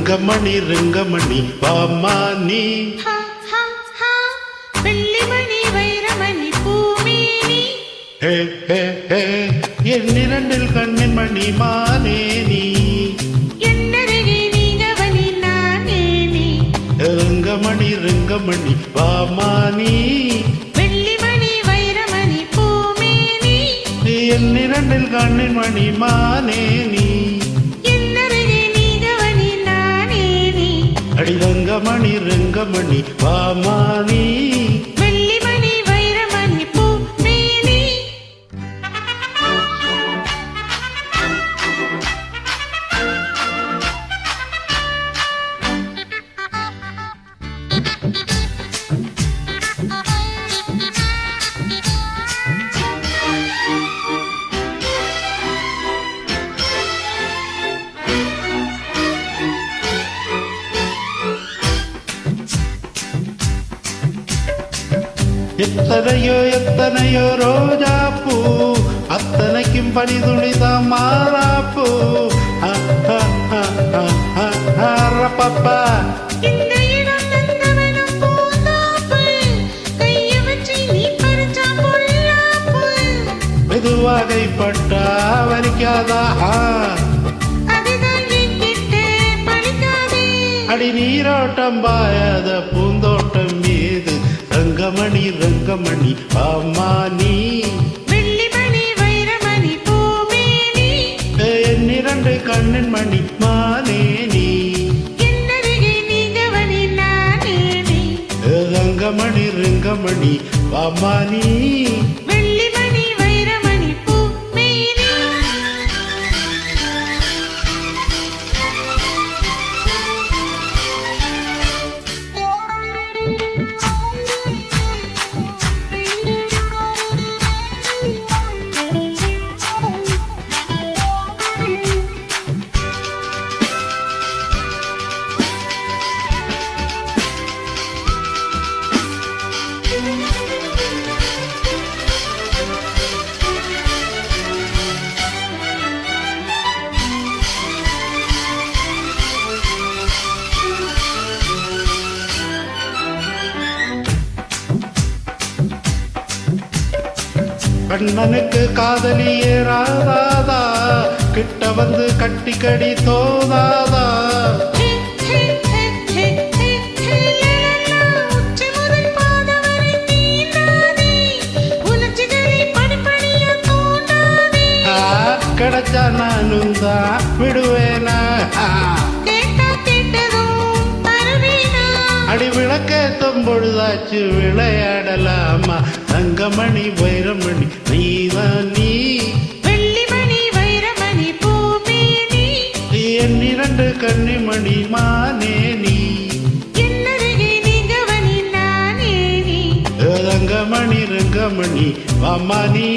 ரங்கமணி ரங்கமணி வாமா நீ வெள்ளிமணி வைரமணி பூமேனி என்னிரண்டில் கண்ணின் மணி மானே நீ என்னருகே நீங்கவனி நானே நீ ரங்கமணி ரங்கமணி வாமா நீ வெள்ளிமணி வைரமணி பூமேனி என்னிரண்டில் கண்ணின் மணி மானே நீ அடி ரங்கமணி ரங்கமணி வாமானி வெள்ளிமணி வைரமணி பூமேனி எத்தனையோ எத்தனையோ ரோஜா பூ அத்தனைக்கும் பணிதுணிதான் மாறாப்பூ பாப்பா இந்த இடம் நந்தவனம் பூந்தாப்பு கைய வச்சு நீ பறிச்சா பொல்லாப்பு மெதுவாகைப்பட்டா வலிக்காதா அதுதான் என்கிட்ட பழிக்காதே அடி நீரோட்டம் பாயாத பூந்தோட்டம் மீது ரங்கமணி ரங்கமணி வாமானி வெள்ளிமணி வைரமணி பூமேனி என்னிரண்டு கண்ணின் மணி மானே நீ என்னருகே நீங்கவனி நானே நீ ரங்கமணி ரங்கமணி வாமானி வெள்ளிமணி வைரமணி பூமேனி கண்ணனுக்கு காதலியே ராதாதா கிட்ட வந்து கட்டிக்கடி தோதாதா கிடைச்சா நானும் தான் விடுவேனா அடி விளக்கேத்தும் பொழுதாச்சு விளையாடலாமா தங்கமணி வைரமணி நீதான் நீ வெள்ளிமணி வைரமணி பூமேனி என்னிரண்டு கன்னிமணி மானே நீ என்னருகே நீங்கவனி நானே நீ ரங்கமணி ரங்கமணி வாமா நீ